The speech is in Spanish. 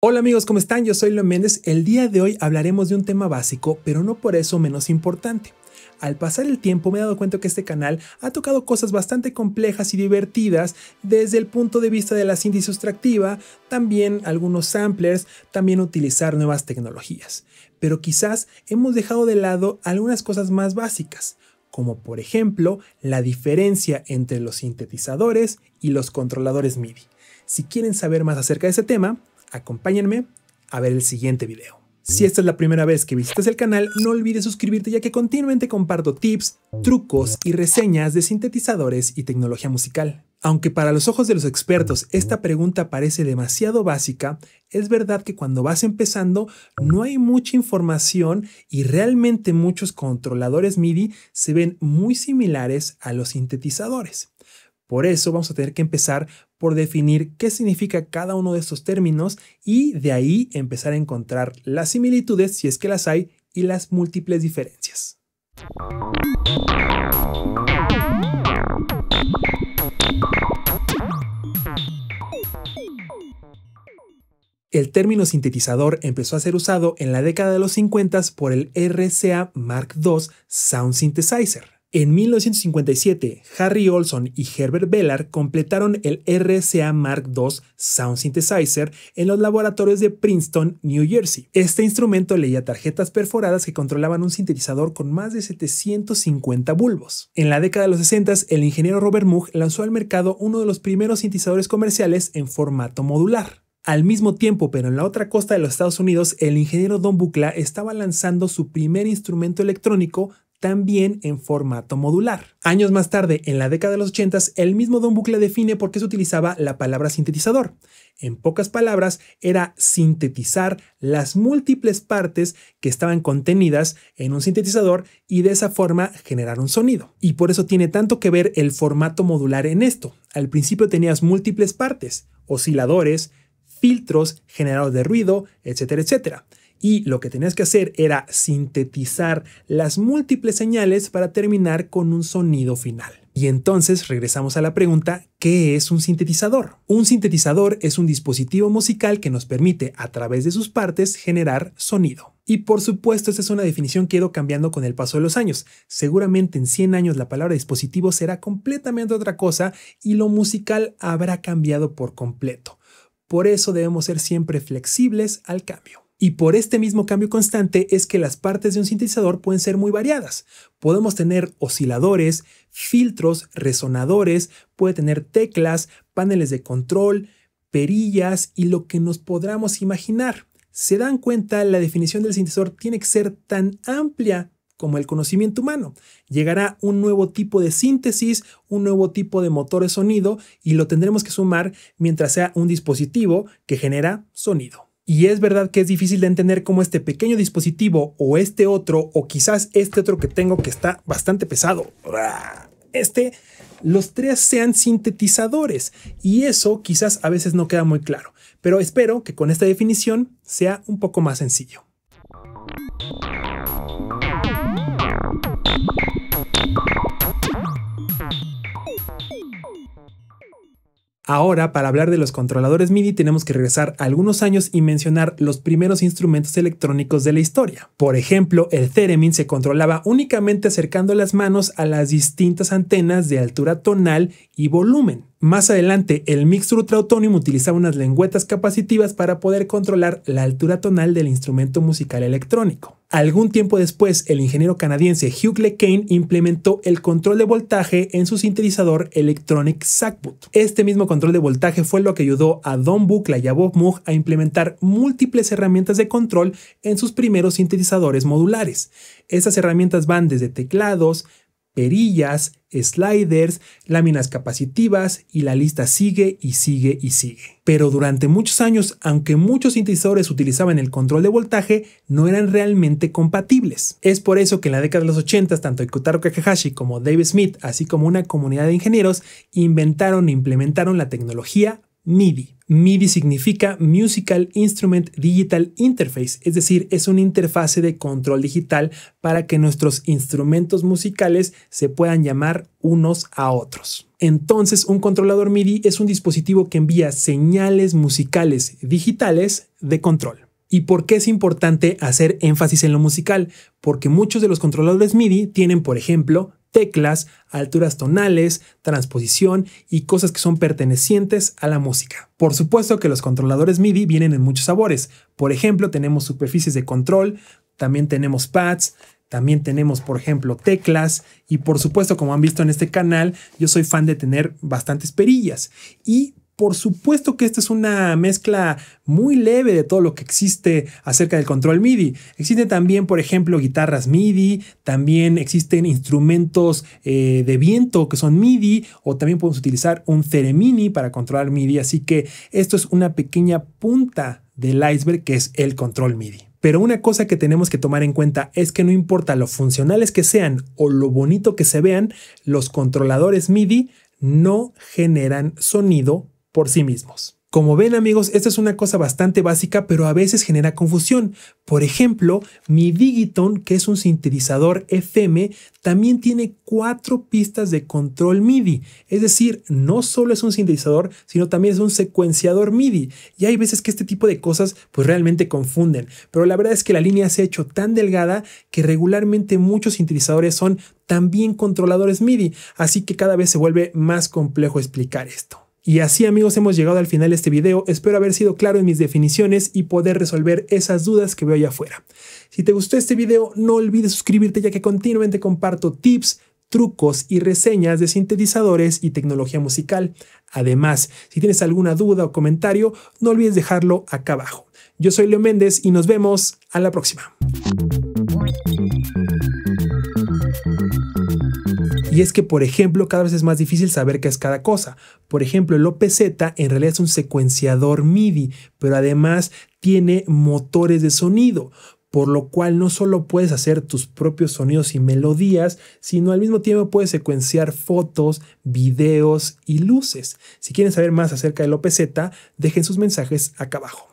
Hola amigos, ¿cómo están? Yo soy Leo Méndez. El día de hoy hablaremos de un tema básico, pero no por eso menos importante. Al pasar el tiempo me he dado cuenta que este canal ha tocado cosas bastante complejas y divertidas desde el punto de vista de la síntesis sustractiva, también algunos samplers, también utilizar nuevas tecnologías. Pero quizás hemos dejado de lado algunas cosas más básicas, como por ejemplo la diferencia entre los sintetizadores y los controladores MIDI. Si quieren saber más acerca de ese tema, acompáñenme a ver el siguiente video. Si esta es la primera vez que visitas el canal, no olvides suscribirte ya que continuamente comparto tips, trucos y reseñas de sintetizadores y tecnología musical. Aunque para los ojos de los expertos esta pregunta parece demasiado básica, es verdad que cuando vas empezando no hay mucha información y realmente muchos controladores MIDI se ven muy similares a los sintetizadores. Por eso vamos a tener que empezar por definir qué significa cada uno de estos términos y de ahí empezar a encontrar las similitudes, si es que las hay, y las múltiples diferencias. El término sintetizador empezó a ser usado en la década de los 50 por el RCA Mark II Sound Synthesizer. En 1957, Harry Olson y Herbert Bellar completaron el RCA Mark II Sound Synthesizer en los laboratorios de Princeton, New Jersey. Este instrumento leía tarjetas perforadas que controlaban un sintetizador con más de 750 bulbos. En la década de los 60, el ingeniero Robert Moog lanzó al mercado uno de los primeros sintetizadores comerciales en formato modular. Al mismo tiempo, pero en la otra costa de los Estados Unidos, el ingeniero Don Buchla estaba lanzando su primer instrumento electrónico también en formato modular. Años más tarde, en la década de los 80, el mismo Don Buchla define por qué se utilizaba la palabra sintetizador. En pocas palabras, era sintetizar las múltiples partes que estaban contenidas en un sintetizador y de esa forma generar un sonido. Y por eso tiene tanto que ver el formato modular en esto. Al principio tenías múltiples partes, osciladores, filtros, generadores de ruido, etcétera, etcétera. Y lo que tenías que hacer era sintetizar las múltiples señales para terminar con un sonido final. Y entonces regresamos a la pregunta, ¿qué es un sintetizador? Un sintetizador es un dispositivo musical que nos permite, a través de sus partes, generar sonido. Y por supuesto, esta es una definición que ha ido cambiando con el paso de los años. Seguramente en 100 años la palabra dispositivo será completamente otra cosa y lo musical habrá cambiado por completo. Por eso debemos ser siempre flexibles al cambio. Y por este mismo cambio constante es que las partes de un sintetizador pueden ser muy variadas. Podemos tener osciladores, filtros, resonadores, puede tener teclas, paneles de control, perillas y lo que nos podamos imaginar. ¿Se dan cuenta? La definición del sintetizador tiene que ser tan amplia como el conocimiento humano. Llegará un nuevo tipo de síntesis, un nuevo tipo de motor de sonido y lo tendremos que sumar mientras sea un dispositivo que genera sonido. Y es verdad que es difícil de entender cómo este pequeño dispositivo o este otro o quizás este otro que tengo que está bastante pesado, los tres sean sintetizadores y eso quizás a veces no queda muy claro, pero espero que con esta definición sea un poco más sencillo. Ahora, para hablar de los controladores MIDI tenemos que regresar a algunos años y mencionar los primeros instrumentos electrónicos de la historia. Por ejemplo, el Theremin se controlaba únicamente acercando las manos a las distintas antenas de altura tonal y volumen. Más adelante, el Mixer Ultrautonium utilizaba unas lengüetas capacitivas para poder controlar la altura tonal del instrumento musical electrónico. Algún tiempo después, el ingeniero canadiense Hugh LeCain implementó el control de voltaje en su sintetizador Electronic Sackbut. Este mismo control de voltaje fue lo que ayudó a Don Buchla y a Bob Moog a implementar múltiples herramientas de control en sus primeros sintetizadores modulares. Estas herramientas van desde teclados, perillas, sliders, láminas capacitivas y la lista sigue y sigue y sigue. Pero durante muchos años, aunque muchos sintetizadores utilizaban el control de voltaje, no eran realmente compatibles. Es por eso que en la década de los 80, tanto Yutaro Takahashi como Dave Smith, así como una comunidad de ingenieros, inventaron e implementaron la tecnología MIDI. MIDI significa Musical Instrument Digital Interface, es decir, es una interfase de control digital para que nuestros instrumentos musicales se puedan llamar unos a otros. Entonces, un controlador MIDI es un dispositivo que envía señales musicales digitales de control. ¿Y por qué es importante hacer énfasis en lo musical? Porque muchos de los controladores MIDI tienen, por ejemplo, teclas, alturas tonales, transposición y cosas que son pertenecientes a la música. Por supuesto que los controladores MIDI vienen en muchos sabores. Por ejemplo, tenemos superficies de control, también tenemos pads, también tenemos, por ejemplo, teclas y por supuesto, como han visto en este canal, yo soy fan de tener bastantes perillas. Y por supuesto que esta es una mezcla muy leve de todo lo que existe acerca del control MIDI. Existen también, por ejemplo, guitarras MIDI, también existen instrumentos de viento que son MIDI, o también podemos utilizar un Theremin para controlar MIDI. Así que esto es una pequeña punta del iceberg que es el control MIDI. Pero una cosa que tenemos que tomar en cuenta es que no importa lo funcionales que sean o lo bonito que se vean, los controladores MIDI no generan sonido por sí mismos. Como ven, amigos, esta es una cosa bastante básica, pero a veces genera confusión. Por ejemplo, mi Digiton, que es un sintetizador FM, también tiene 4 pistas de control MIDI. Es decir, no solo es un sintetizador, sino también es un secuenciador MIDI. Y hay veces que este tipo de cosas pues realmente confunden. Pero la verdad es que la línea se ha hecho tan delgada que regularmente muchos sintetizadores son también controladores MIDI. Así que cada vez se vuelve más complejo explicar esto. Y así, amigos, hemos llegado al final de este video. Espero haber sido claro en mis definiciones y poder resolver esas dudas que veo allá afuera. Si te gustó este video, no olvides suscribirte, ya que continuamente comparto tips, trucos y reseñas de sintetizadores y tecnología musical. Además, si tienes alguna duda o comentario, no olvides dejarlo acá abajo. Yo soy Leo Méndez y nos vemos a la próxima. Y es que, por ejemplo, cada vez es más difícil saber qué es cada cosa. Por ejemplo, el OPZ en realidad es un secuenciador MIDI, pero además tiene motores de sonido, por lo cual no solo puedes hacer tus propios sonidos y melodías, sino al mismo tiempo puedes secuenciar fotos, videos y luces. Si quieren saber más acerca del OPZ, dejen sus mensajes acá abajo.